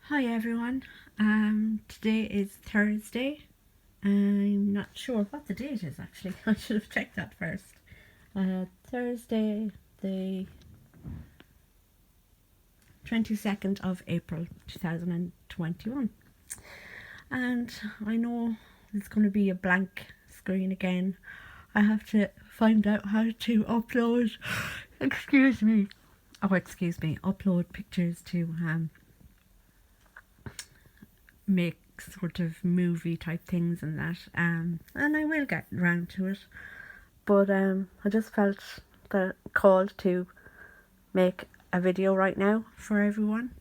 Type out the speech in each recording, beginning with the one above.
Hi everyone. Today is Thursday. I'm not sure what the date is actually. I should have checked that first. Thursday, the 22nd of April 2021. And I know it's going to be a blank screen again. I have to find out how to upload, upload pictures to make sort of movie type things and that, and I will get round to it, but I just felt the call to make a video right now for everyone.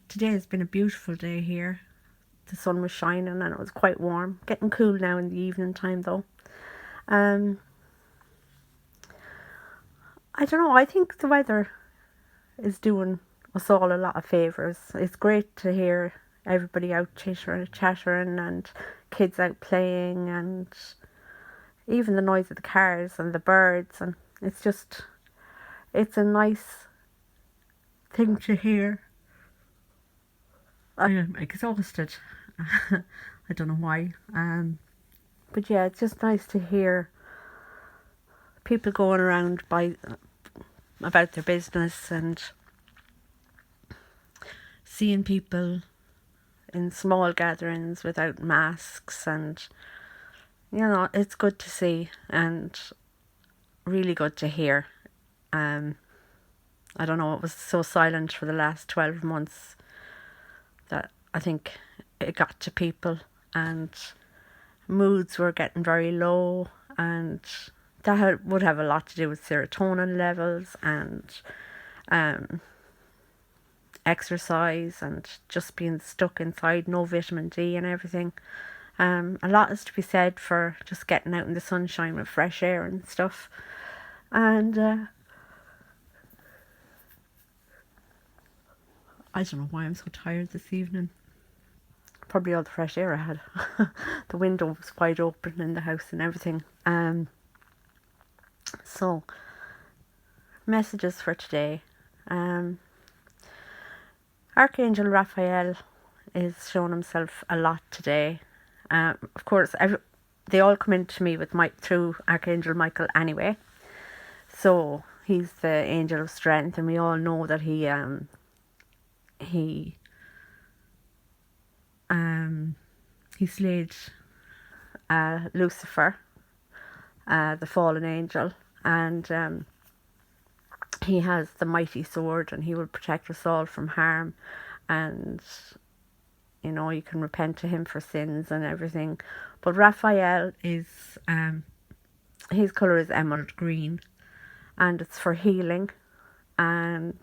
Today has been a beautiful day here. The sun was shining and it was quite warm, getting cool now in the evening time though. I don't know, I think the weather is doing us all a lot of favours. It's great to hear everybody out chattering and kids out playing, and even the noise of the cars and the birds, and it's a nice thing to hear. I am exhausted. I don't know why. But yeah, it's just nice to hear people going around about their business and seeing people in small gatherings without masks, and it's good to see and really good to hear. I don't know, it was so silent for the last 12 months that I think it got to people, and moods were getting very low, and that would have a lot to do with serotonin levels and exercise and just being stuck inside, no vitamin D and everything. A lot is to be said for just getting out in the sunshine with fresh air and stuff. And I don't know why I'm so tired this evening. Probably all the fresh air I had. The window was wide open in the house and everything. So, messages for today. Archangel Raphael is showing himself a lot today. Of course, they all come into me through Archangel Michael anyway. So he's the angel of strength, and we all know that he slayed Lucifer, the fallen angel, and he has the mighty sword, and he will protect us all from harm. And you can repent to him for sins and everything. But Raphael is his colour is emerald green, and it's for healing. And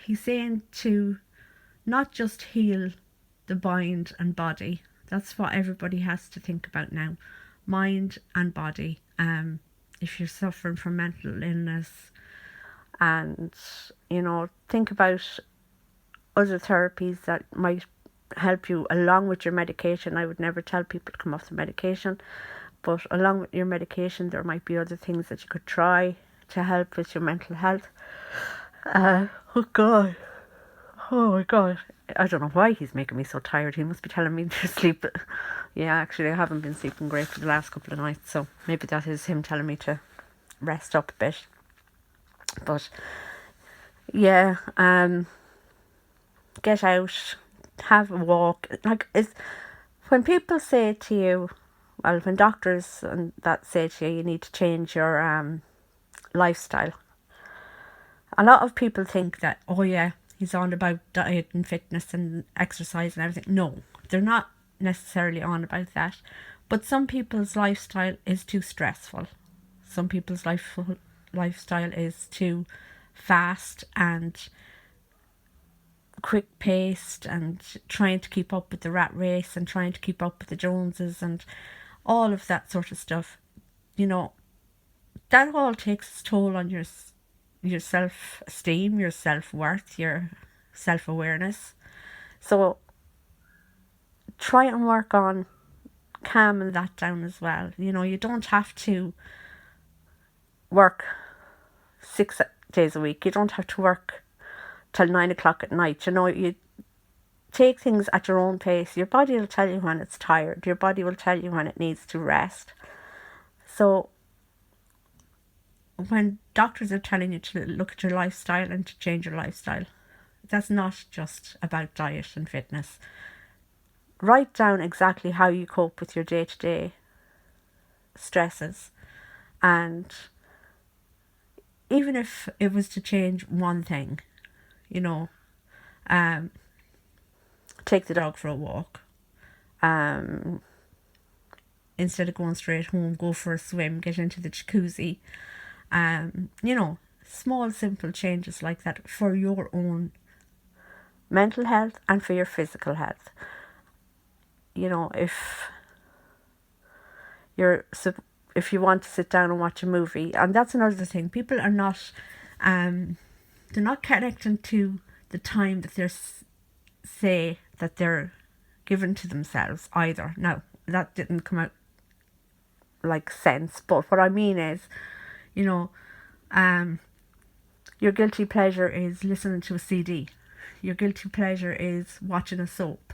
he's saying to not just heal the mind and body. That's what everybody has to think about now. Mind and body. If you're suffering from mental illness, and think about other therapies that might help you along with your medication. I would never tell people to come off the medication, but along with your medication there might be other things that you could try to help with your mental health. Oh my god, I don't know why he's making me so tired. He must be telling me to sleep. Yeah, actually I haven't been sleeping great for the last couple of nights, so maybe that is him telling me to rest up a bit. But yeah, get out, have a walk. When people say to you, well, when doctors and that say to you need to change your lifestyle, a lot of people think that, oh yeah, he's on about diet and fitness and exercise and everything. No, they're not necessarily on about that. But some people's lifestyle is too stressful. Some people's lifestyle is too fast and quick paced, and trying to keep up with the rat race and trying to keep up with the Joneses and all of that sort of stuff. That all takes its toll on your self-esteem, your self-worth, your self-awareness. So try and work on calming that down as well. You don't have to work 6 days a week. You don't have to work till 9 o'clock at night. You know, you take things at your own pace. Your body will tell you when it's tired. Your body will tell you when it needs to rest. So when doctors are telling you to look at your lifestyle and to change your lifestyle, that's not just about diet and fitness. Write down exactly how you cope with your day-to-day stresses, and even if it was to change one thing, you know, take the dog for a walk, instead of going straight home, go for a swim, get into the jacuzzi, you know, small simple changes like that for your own mental health and for your physical health. You know, if you want to sit down and watch a movie, and that's another thing, people are not they're not connecting to the time that they're given to themselves either. Now, that didn't come out like sense, but what I mean is, you know, your guilty pleasure is listening to a CD. Your guilty pleasure is watching a soap,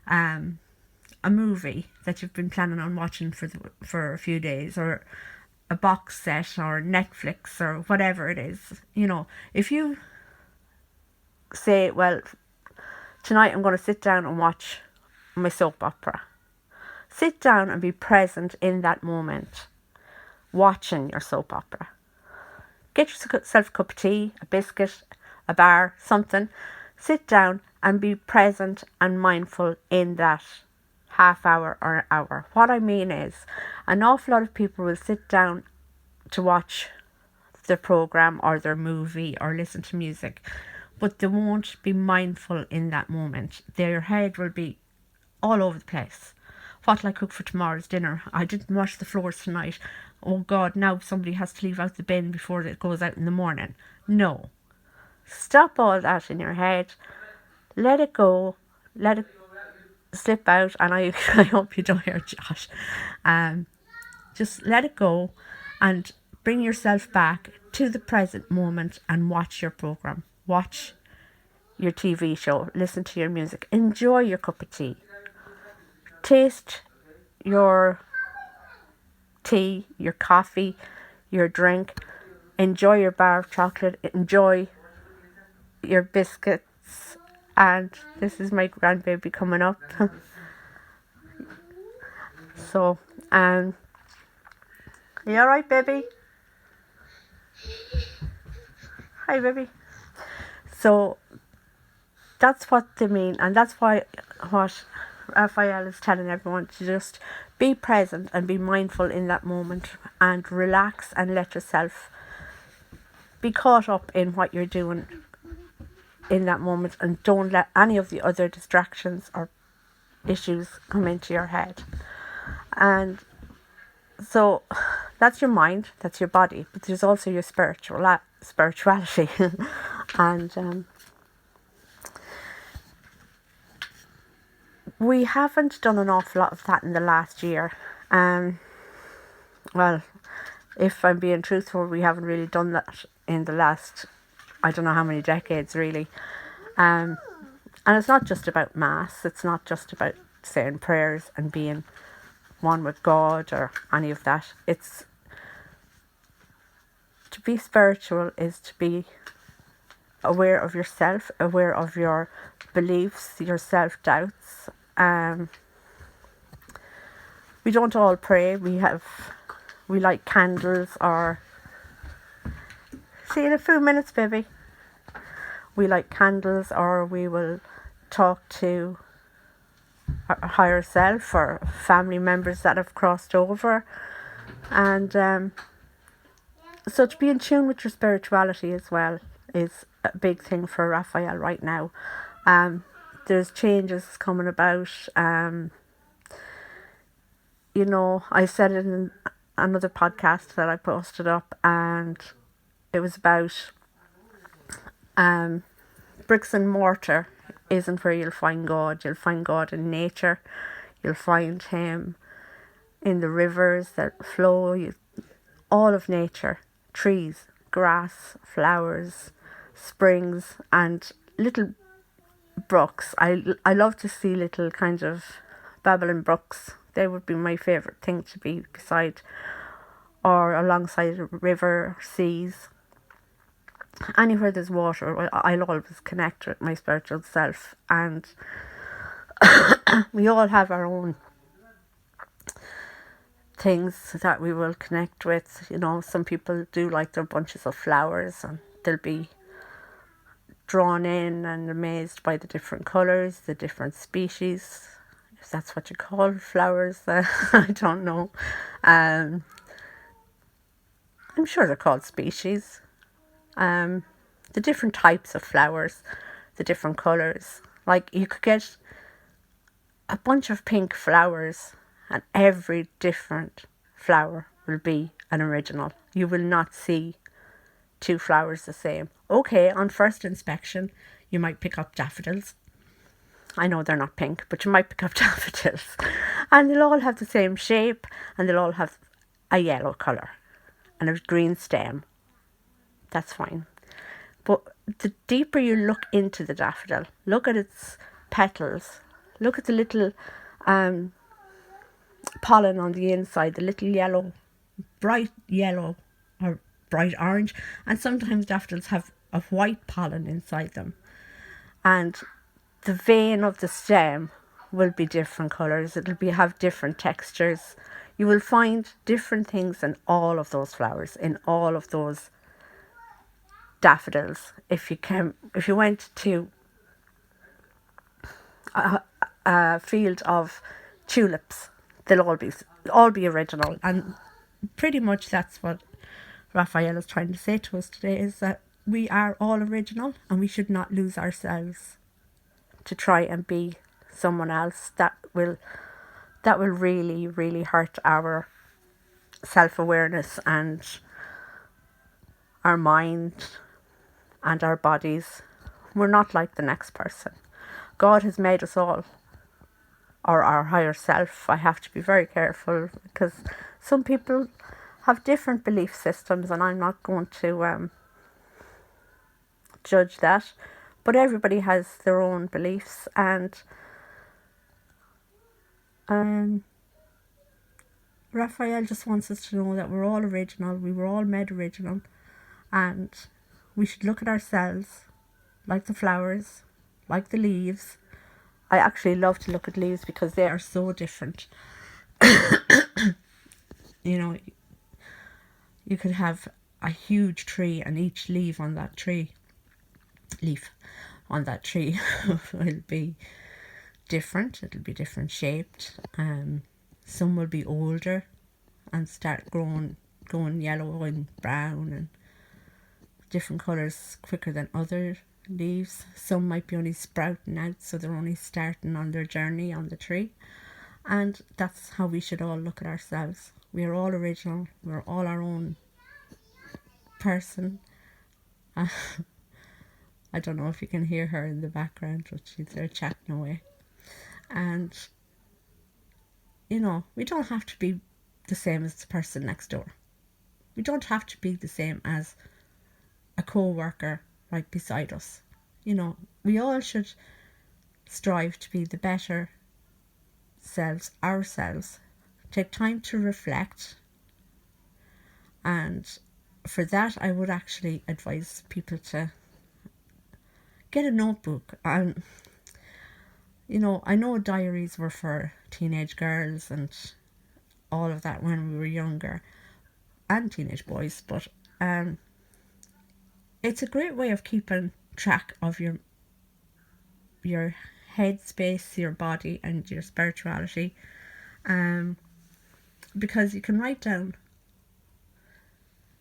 a movie that you've been planning on watching for a few days, or a box set, or Netflix, or whatever it is. You know, if you say, well, tonight I'm going to sit down and watch my soap opera, sit down and be present in that moment, watching your soap opera. Get yourself a cup of tea, a biscuit, a bar, something. Sit down and be present and mindful in that half hour or an hour. What I mean is, an awful lot of people will sit down to watch their program or their movie or listen to music, but they won't be mindful in that moment. Their head will be all over the place. What will I cook for tomorrow's dinner? I didn't wash the floors tonight. Oh God, now somebody has to leave out the bin before it goes out in the morning. No. Stop all that in your head. Let it go. Let it slip out. And I hope you don't hear Josh. Just let it go and bring yourself back to the present moment and watch your program. Watch your TV show. Listen to your music. Enjoy your cup of tea. Taste your tea, your coffee, your drink. Enjoy your bar of chocolate. Enjoy your biscuits. And this is my grandbaby coming up. So, you alright, baby? Hi, baby. So, that's what they mean, and that's what Raphael is telling everyone, to just be present and be mindful in that moment and relax and let yourself be caught up in what you're doing in that moment, and don't let any of the other distractions or issues come into your head. And so that's your mind, that's your body, but there's also your spirituality. And we haven't done an awful lot of that in the last year. Well, if I'm being truthful, we haven't really done that in the last, I don't know how many decades, really. And it's not just about mass. It's not just about saying prayers and being one with God or any of that. It's to be spiritual is to be aware of yourself, aware of your beliefs, your self-doubts. We don't all pray. We light candles, or see you in a few minutes, baby. We light candles, or we will talk to our higher self or family members that have crossed over. And so to be in tune with your spirituality as well is a big thing for Raphael right now. There's changes coming about. You know, I said it in another podcast that I posted up, and it was about bricks and mortar isn't where you'll find God. You'll find God in nature. You'll find Him in the rivers that flow, all of nature, trees, grass, flowers, springs and little brooks. I love to see little kind of babbling brooks. They would be my favourite thing to be beside or alongside a river, seas. Anywhere there's water, I'll always connect with my spiritual self. And we all have our own things that we will connect with. You know, some people do like their bunches of flowers, and they'll be drawn in and amazed by the different colours, the different species, if that's what you call flowers. I don't know. I'm sure they're called species. The different types of flowers, the different colours. Like, you could get a bunch of pink flowers and every different flower will be an original. You will not see two flowers the same. Okay, on first inspection, you might pick up daffodils. I know they're not pink, but you might pick up daffodils. And they'll all have the same shape, and they'll all have a yellow colour and a green stem. That's fine. But the deeper you look into the daffodil, look at its petals, look at the little pollen on the inside, the little yellow, bright yellow or bright orange, and sometimes daffodils have a white pollen inside them. And the vein of the stem will be different colours. It'll have different textures. You will find different things in all of those flowers, in all of those daffodils. If you went to a field of tulips, they'll all be original. And pretty much that's what Raphael is trying to say to us today, is that we are all original and we should not lose ourselves to try and be someone else. That will really, really hurt our self-awareness and our mind and our bodies. We're not like the next person. God has made us all, or our higher self. I have to be very careful because some people have different belief systems, and I'm not going to judge that. But everybody has their own beliefs, and Raphael just wants us to know that we're all original. We were all made original, and we should look at ourselves like the flowers, like the leaves. I actually love to look at leaves because they are so different. You know, you could have a huge tree, and each leaf on that tree will be different. It'll be different shaped. Some will be older and start going yellow and brown and different colours quicker than other leaves. Some might be only sprouting out, so they're only starting on their journey on the tree. And that's how we should all look at ourselves. We are all original. We're all our own person. I don't know if you can hear her in the background, but she's there chatting away. And, you know, we don't have to be the same as the person next door. We don't have to be the same as a co-worker right beside us. You know, we all should strive to be the better selves, ourselves. Take time to reflect. And for that, I would actually advise people to get a notebook. And, you know, I know diaries were for teenage girls and all of that when we were younger, and teenage boys, but it's a great way of keeping track of your headspace, your body, and your spirituality, because you can write down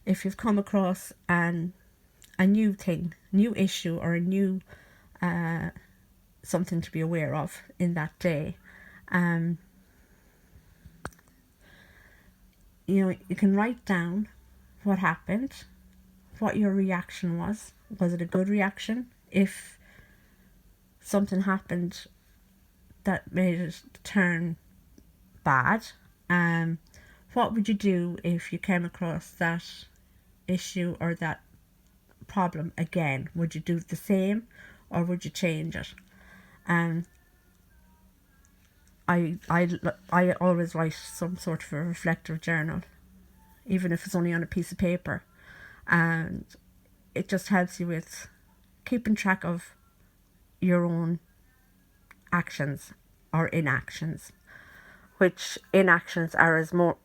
if you've come across a new thing, new issue, or a new something to be aware of in that day. You know, you can write down what happened, what your reaction was. Was it a good reaction? If something happened that made it turn bad, what would you do if you came across that issue or that problem again, would you do the same or would you change it? And I always write some sort of a reflective journal, even if it's only on a piece of paper, and it just helps you with keeping track of your own actions or inactions, which inactions are as more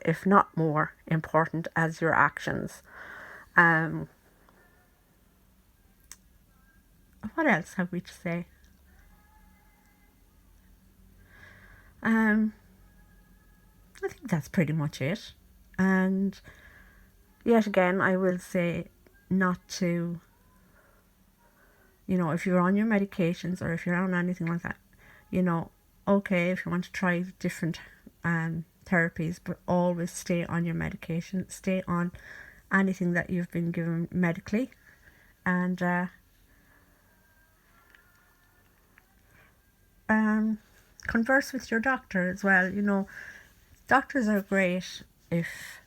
if not more important as your actions. What else have we to say? I think that's pretty much it. And yet again, I will say not to, if you're on your medications or if you're on anything like that, okay, if you want to try different therapies, but always stay on your medication, stay on anything that you've been given medically, and converse with your doctor as well. Doctors are great if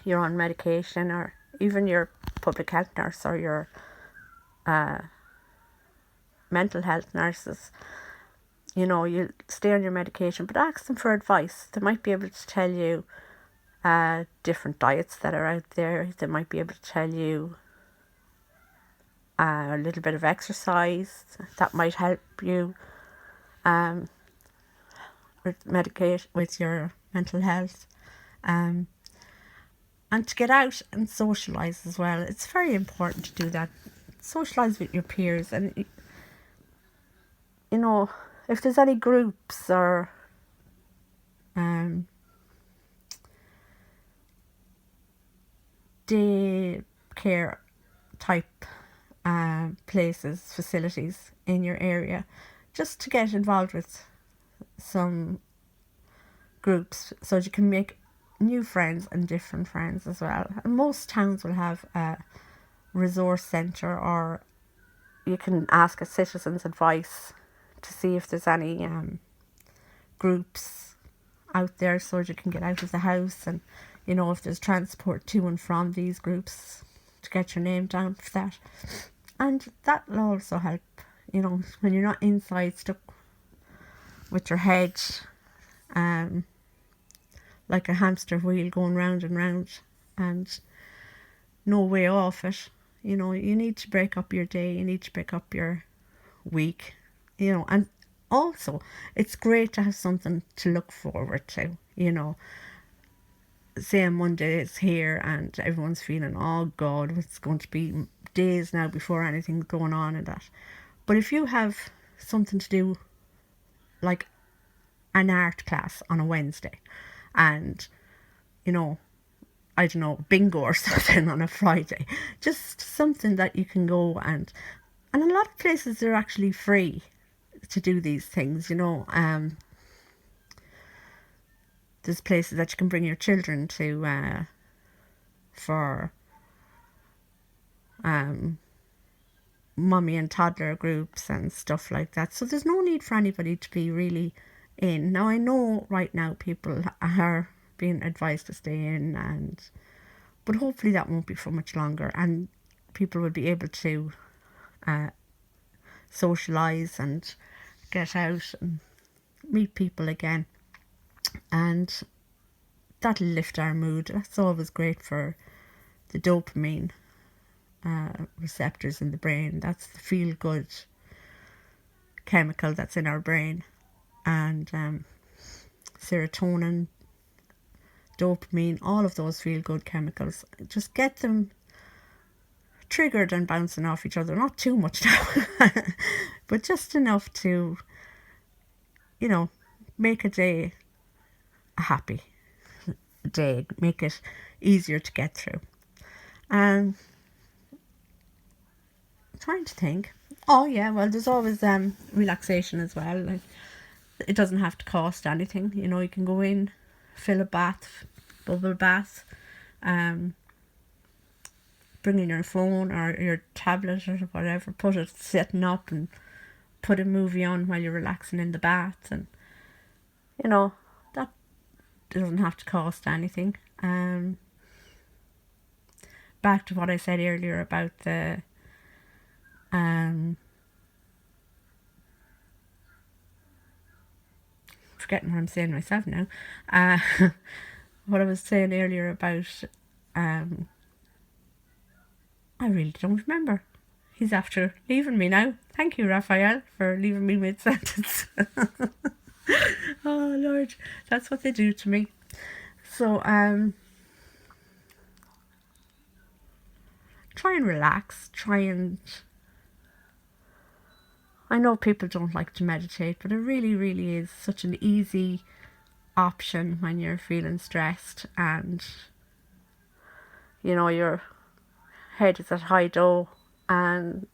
you're on medication, or even your public health nurse or your mental health nurses. You stay on your medication, but ask them for advice. They might be able to tell you different diets that are out there. They might be able to tell you a little bit of exercise that might help you with your mental health, and to get out and socialise as well. It's very important to do that. Socialise with your peers, and if there's any groups or daycare type places, facilities in your area, just to get involved with some groups so you can make new friends and different friends as well. And most towns will have a resource centre, or you can ask a citizen's advice to see if there's any groups out there so you can get out of the house, and if there's transport to and from these groups, to get your name down for that. And that will also help, when you're not inside stuck with your head like a hamster wheel going round and round and no way off it. You need to break up your day, you need to break up your week, and also it's great to have something to look forward to. Say Monday is here and everyone's feeling, oh God, it's going to be days now before anything's going on and that. But if you have something to do, like an art class on a Wednesday, and I don't know, bingo or something on a Friday, just something that you can go, and a lot of places they're actually free to do these things. There's places that you can bring your children to for mummy and toddler groups and stuff like that. So there's no need for anybody to be really in. Now I know right now people are being advised to stay in, but hopefully that won't be for much longer, and people will be able to socialise and get out and meet people again, and that'll lift our mood. That's always great for the dopamine receptors in the brain. That's the feel good chemical that's in our brain, and serotonin, dopamine, all of those feel good chemicals. Just get them triggered and bouncing off each other, not too much now but just enough to make a day a happy day, make it easier to get through. And I'm trying to think. Oh yeah, well, there's always relaxation as well. Like, it doesn't have to cost anything. You can go in, fill a bath, bubble bath, bring in your phone or your tablet or whatever, put it setting up and put a movie on while you're relaxing in the bath, and that doesn't have to cost anything. back to what I said earlier about the forgetting what I'm saying myself now. What I was saying earlier about I really don't remember. He's after leaving me now. Thank you, Raphael, for leaving me mid-sentence. Oh, Lord. That's what they do to me. So, try and relax. I know people don't like to meditate, but it really, really is such an easy option when you're feeling stressed and, you know, your head is at high dough, and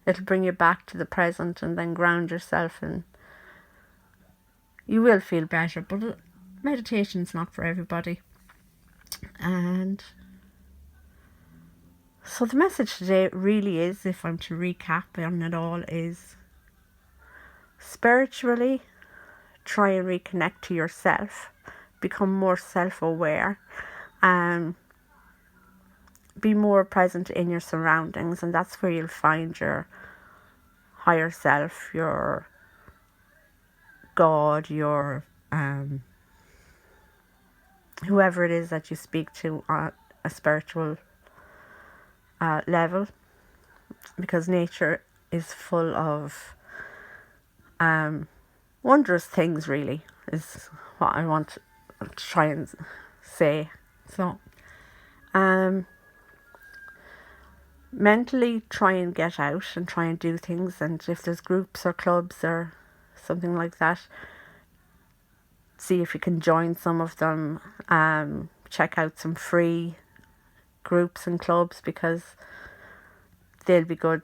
it'll bring you back to the present and then ground yourself, and you will feel better. But meditation's not for everybody. And so the message today really is, if I'm to recap on it all, is spiritually try and reconnect to yourself, become more self-aware, and be more present in your surroundings, and that's where you'll find your higher self, your God, your whoever it is that you speak to on a spiritual level, because nature is full of wondrous things, really, is what I want to try and say. So mentally try and get out and try and do things, and if there's groups or clubs or something like that, see if you can join some of them. Check out some free groups and clubs, because they'll be good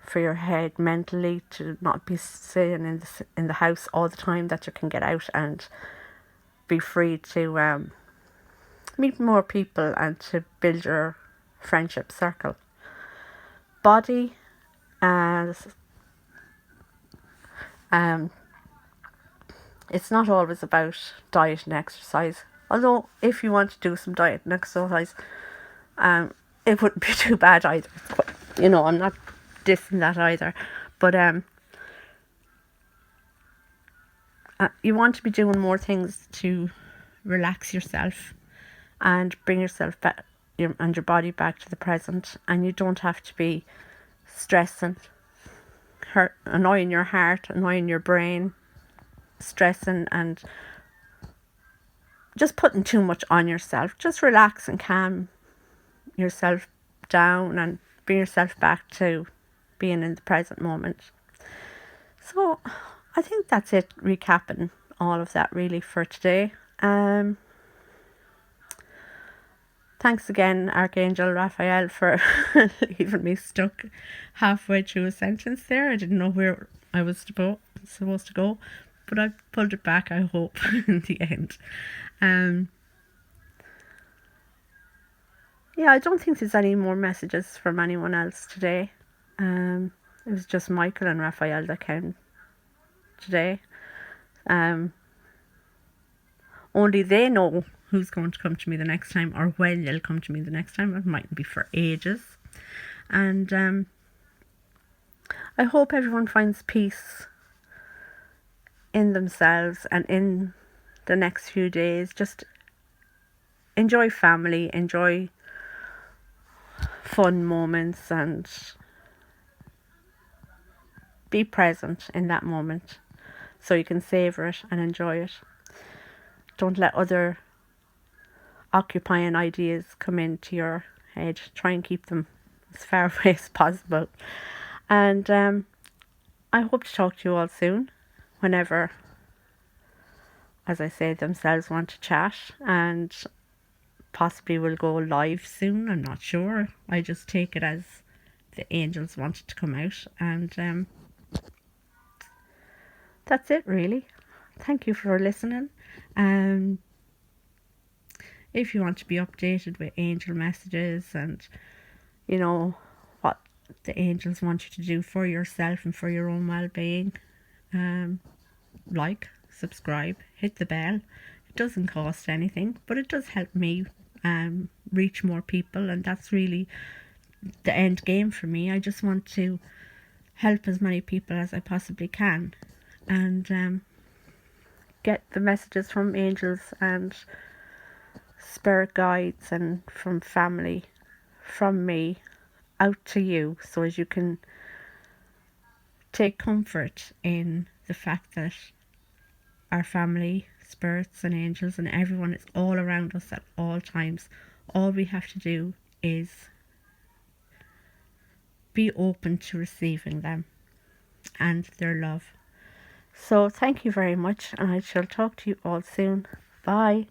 for your head mentally, to not be sitting in the house all the time, that you can get out and be free to meet more people and to build your friendship circle. Body, as it's not always about diet and exercise, although if you want to do some diet and exercise, it wouldn't be too bad either. You know, I'm not dissing that either, but you want to be doing more things to relax yourself and bring yourself back and your body back to the present. And you don't have to be stressing, annoying your heart, annoying your brain, stressing and just putting too much on yourself. Just relax and calm yourself down and bring yourself back to being in the present moment. So I think that's it, recapping all of that really for today. Thanks again, Archangel Raphael, for leaving me stuck halfway through a sentence there. I didn't know where I was supposed to go, but I pulled it back, I hope, in the end. Yeah, I don't think there's any more messages from anyone else today. It was just Michael and Raphael that came today. Only they know who's going to come to me the next time, or when they'll come to me the next time. It mightn't be for ages. And I hope everyone finds peace in themselves and in the next few days. Just enjoy family, enjoy fun moments, and be present in that moment so you can savor it and enjoy it. Don't let other occupying ideas come into your head. Try and keep them as far away as possible. And I hope to talk to you all soon, whenever, as I say, themselves want to chat, and possibly we'll go live soon. I'm not sure. I just take it as the angels wanted to come out, and that's it really. Thank you for listening. If you want to be updated with angel messages and, you know, what the angels want you to do for yourself and for your own well-being, like, subscribe, hit the bell. It doesn't cost anything, but it does help me reach more people, and that's really the end game for me. I just want to help as many people as I possibly can, and get the messages from angels and spirit guides and from family, from me, out to you, so as you can take comfort in the fact that our family, spirits and angels and everyone is all around us at all times. All we have to do is be open to receiving them and their love. So thank you very much, and I shall talk to you all soon. Bye.